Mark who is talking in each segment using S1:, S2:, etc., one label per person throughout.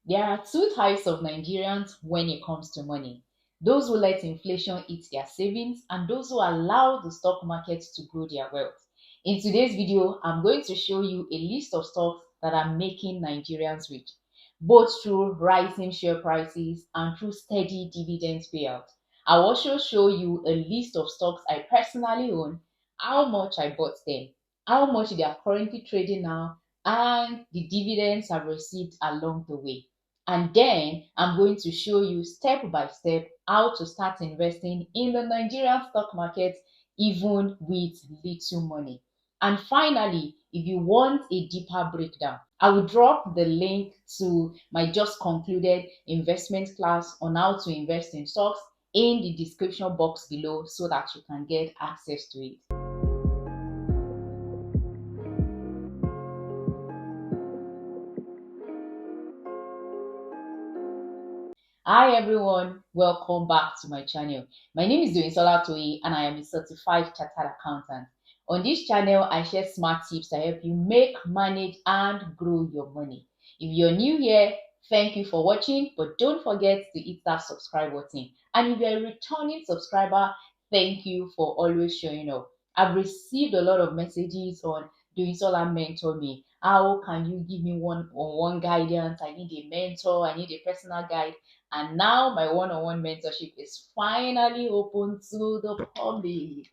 S1: There are two types of Nigerians when it comes to money: those who let inflation eat their savings, and those who allow the stock market to grow their wealth. In today's video, I'm going to show you a list of stocks that are making Nigerians rich, both through rising share prices and through steady dividend payouts. I'll also show you a list of stocks I personally own, how much I bought them, how much they are currently trading now, and the dividends I've received along the way. And then I'm going to show you step by step how to start investing in the Nigerian stock market even with little money. And finally, if you want a deeper breakdown, I will drop the link to my just concluded investment class on how to invest in stocks in the description box below so that you can get access to it. Hi everyone, welcome back to my channel. My name is Doinsola Toyi and I am a certified chartered accountant. On this channel, I share smart tips to help you make, manage and grow your money. If you're new here, thank you for watching, but don't forget to hit that subscribe button. And if you're a returning subscriber, thank you for always showing up. I've received a lot of messages on Doinsola mentor me. How can you give me one-on-one guidance? I need a mentor, I need a personal guide. And now my one-on-one mentorship is finally open to the public.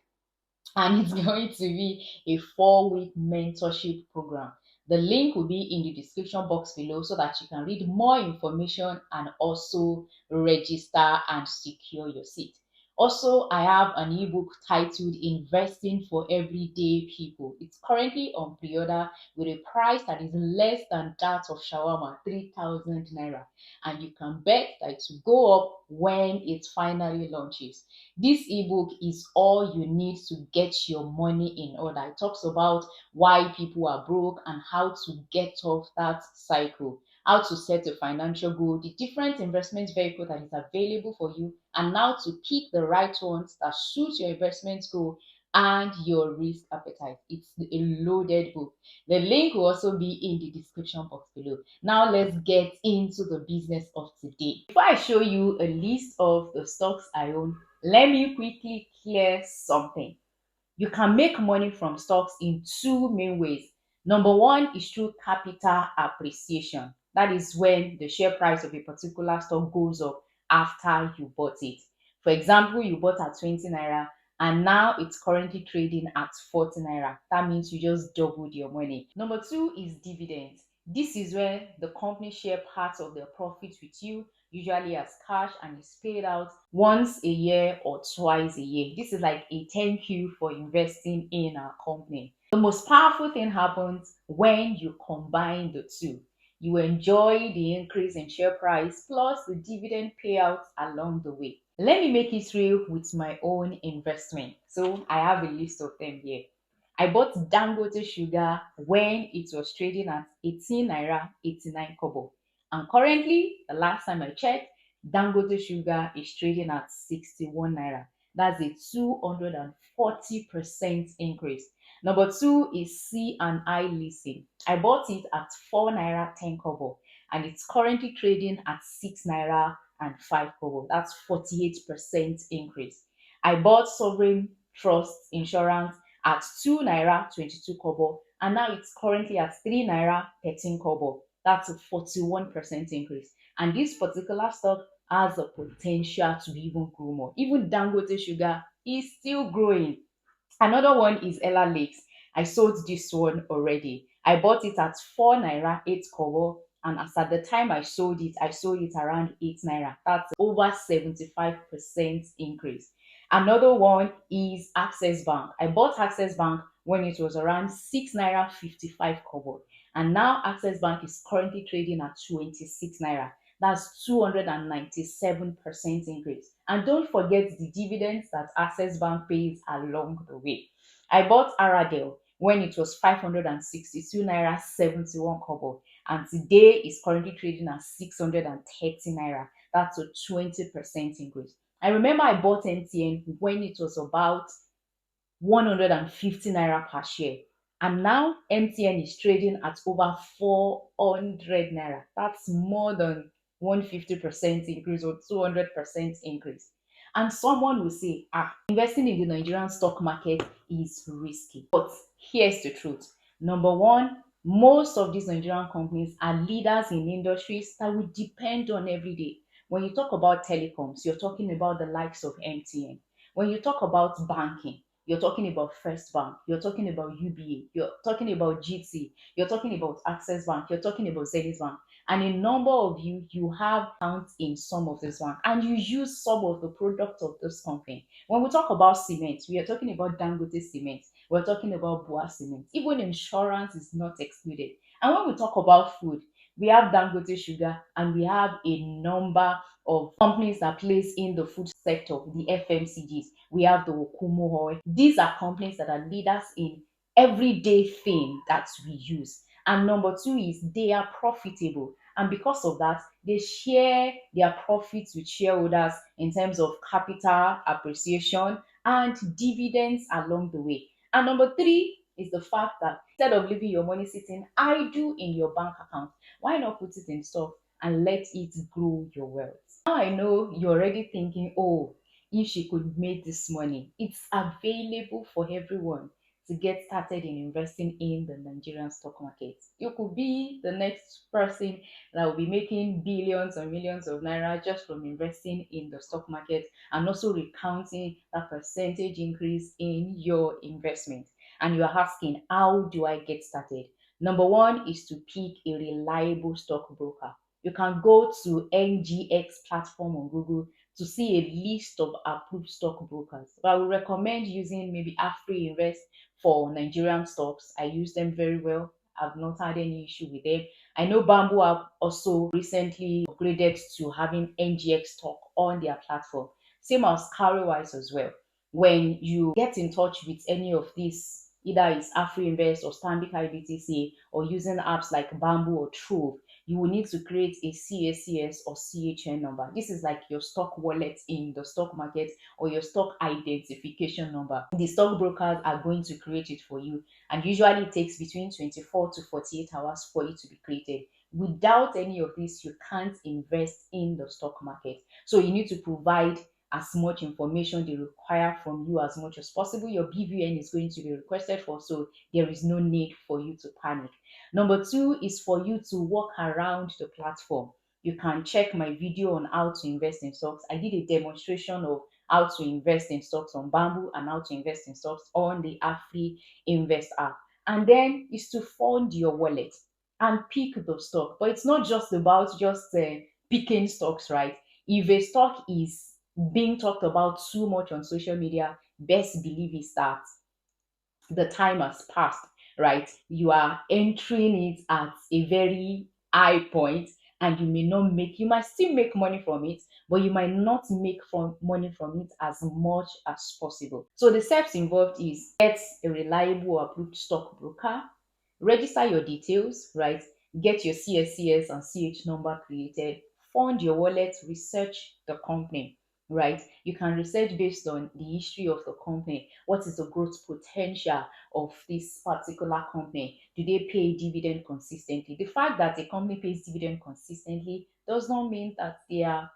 S1: And it's going to be a 4-week mentorship program. The link will be in the description box below so that you can read more information and also register and secure your seat. Also, I have an ebook titled Investing for Everyday People. It's currently on pre-order with a price that is less than that of shawarma, 3,000 naira. And you can bet that it will go up when it finally launches. This ebook is all you need to get your money in order. It talks about why people are broke and how to get off that cycle, how to set a financial goal, the different investment vehicle that is available for you, and how to pick the right ones that suit your investment goal and your risk appetite. It's a loaded book. The link will also be in the description box below. Now let's get into the business of today. Before I show you a list of the stocks I own, let me quickly clear something. You can make money from stocks in two main ways. Number one is through capital appreciation. That is when the share price of a particular stock goes up after you bought it. For example, you bought at 20 naira and now it's currently trading at 40 naira. That means you just doubled your money. Number two is dividends. This is where the company share part of their profits with you, usually as cash, and is paid out once a year or twice a year. This is like a thank you for investing in our company. The most powerful thing happens when you combine the two. You enjoy the increase in share price plus the dividend payouts along the way. Let me make it real with my own investment. So I have a list of them here. I bought Dangote sugar when it was trading at 18 naira 89 kobo. And currently, the last time I checked, Dangote sugar is trading at 61 naira. That's a 240% increase. Number two is C and I leasing. I bought it at 4 naira 10 kobo and it's currently trading at 6 naira and 5 kobo. That's 48% increase. I bought Sovereign Trust Insurance at 2 naira 22 kobo and now it's currently at 3 naira 13 kobo. That's a 41% increase. And this particular stock has the potential to even grow more. Even Dangote sugar is still growing. Another one is Ella Lakes. I sold this one already. I bought it at 4 naira 8 kobo and as at the time I sold it around 8 naira. That's over 75% increase. Another one is Access Bank. I bought Access Bank when it was around 6 naira 55 kobo and now Access Bank is currently trading at 26 naira. That's 297% increase. And don't forget the dividends that Access Bank pays along the way. I bought Aradel when it was 562 naira 71 kobo and today is currently trading at 630 naira. That's a 20% increase. I remember I bought MTN when it was about 150 naira per share And now MTN is trading at over 400 naira. That's more than 150% increase or 200% increase. And someone will say, investing in the Nigerian stock market is risky. But here's the truth. Number one, most of these Nigerian companies are leaders in industries that we depend on every day. When you talk about telecoms, you're talking about the likes of MTN. When you talk about banking, you're talking about First Bank, you're talking about UBA, you're talking about GT, you're talking about Access Bank, you're talking about Zenith Bank. And a number of you have accounts in some of this bank and you use some of the products of this company. When we talk about cement, we are talking about Dangote cement, we're talking about Boa cement. Even insurance is not excluded. And when we talk about food, we have Dangote sugar and we have a number of companies that plays in the food sector, the FMCGs. We have the Okumu oil. These are companies that are leaders in everyday thing that we use. And number two is they are profitable. And because of that, they share their profits with shareholders in terms of capital appreciation and dividends along the way. And number three is the fact that instead of leaving your money sitting idle in your bank account, why not put it in stock and let it grow your wealth? Now I know you're already thinking, oh, if she could make this money, it's available for everyone to get started in investing in the Nigerian stock market. You could be the next person that will be making billions or millions of naira just from investing in the stock market and also recounting that percentage increase in your investment. And you are asking, how do I get started? Number one is to pick a reliable stockbroker. You can go to NGX platform on Google to see a list of approved stockbrokers. But I would recommend using maybe Afri Invest for Nigerian stocks. I use them very well. I've not had any issue with them. I know Bamboo have also recently upgraded to having NGX stock on their platform. Same as Carrywise as well. When you get in touch with any of these, either it's Afri Invest or Stanbic IBTC or using apps like Bamboo or Trove, you will need to create a CACS or CHN number. This is like your stock wallet in the stock market or your stock identification number. The stockbrokers are going to create it for you, and usually it takes between 24 to 48 hours for it to be created. Without any of this, you can't invest in the stock market. So you need to provide as much information they require from you as much as possible. Your BVN is going to be requested for, so there is no need for you to panic. Number two is for you to walk around the platform. You can check my video on how to invest in stocks. I did a demonstration of how to invest in stocks on Bamboo and how to invest in stocks on the Afri Invest app. And then is to fund your wallet and pick the stock. But it's not just about just picking stocks, right? If a stock is being talked about too much on social media, best believe is that the time has passed, right? You are entering it at a very high point, and you might still make money from it, but you might not make money from it as much as possible. So the steps involved is get a reliable approved stockbroker, register your details, right? Get your CSCS and CH number created, fund your wallet, research the company, right? You can research based on the history of the company. What is the growth potential of this particular company? Do they pay dividend consistently? The fact that a company pays dividend consistently does not mean that they are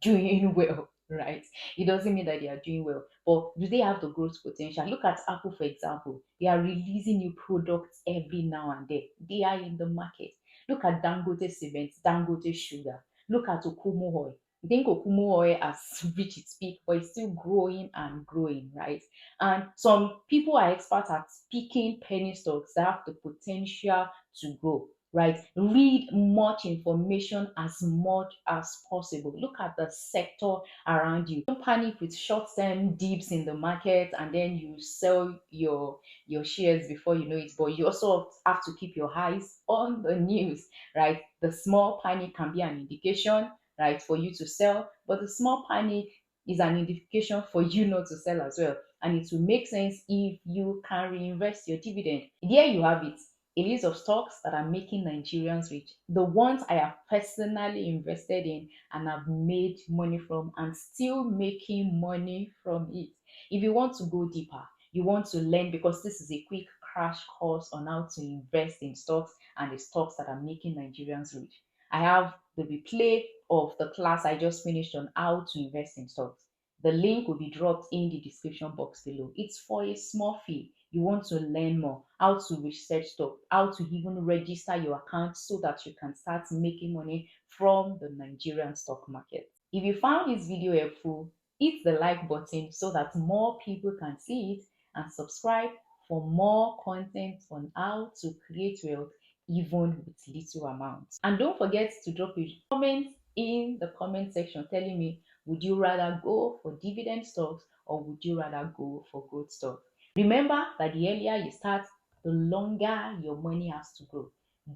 S1: doing well, right? It doesn't mean that they are doing well, but do they have the growth potential? Look at Apple, for example. They are releasing new products every now and then. They are in the market. Look at Dangote cement, Dangote sugar. Look at Okumu oil. I think Okumu oil has reached its peak, but it's still growing and growing, right? And some people are experts at picking penny stocks that have the potential to grow, right? Read much information as much as possible. Look at the sector around you. Don't panic with short-term dips in the market and then you sell your shares before you know it. But you also have to keep your eyes on the news, right? The small panic can be an indication, right, for you to sell, but the small panic is an indication for you not to sell as well. And it will make sense if you can reinvest your dividend. There you have it, a list of stocks that are making Nigerians rich, the ones I have personally invested in and have made money from and still making money from it. If you want to go deeper, you want to learn, because this is a quick crash course on how to invest in stocks and the stocks that are making Nigerians rich. I have the replay of the class I just finished on how to invest in stocks. The link will be dropped in the description box below. It's for a small fee. You want to learn more, how to research stock, how to even register your account so that you can start making money from the Nigerian stock market. If you found this video helpful, hit the like button so that more people can see it, and subscribe for more content on how to create wealth even with little amounts. And don't forget to drop a comment in the comment section telling me, would you rather go for dividend stocks or would you rather go for growth stocks? Remember that the earlier you start, the longer your money has to grow.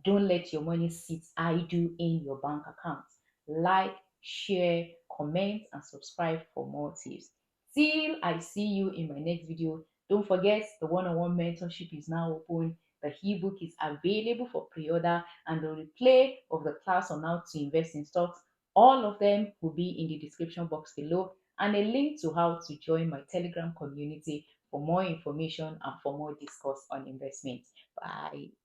S1: Don't let your money sit idle in your bank account. Like, share, comment, and subscribe for more tips. Till I see you in my next video, don't forget the one-on-one mentorship is now open. The ebook is available for pre-order, and the replay of the class on how to invest in stocks, all of them will be in the description box below, and a link to how to join my Telegram community for more information and for more discourse on investment. Bye.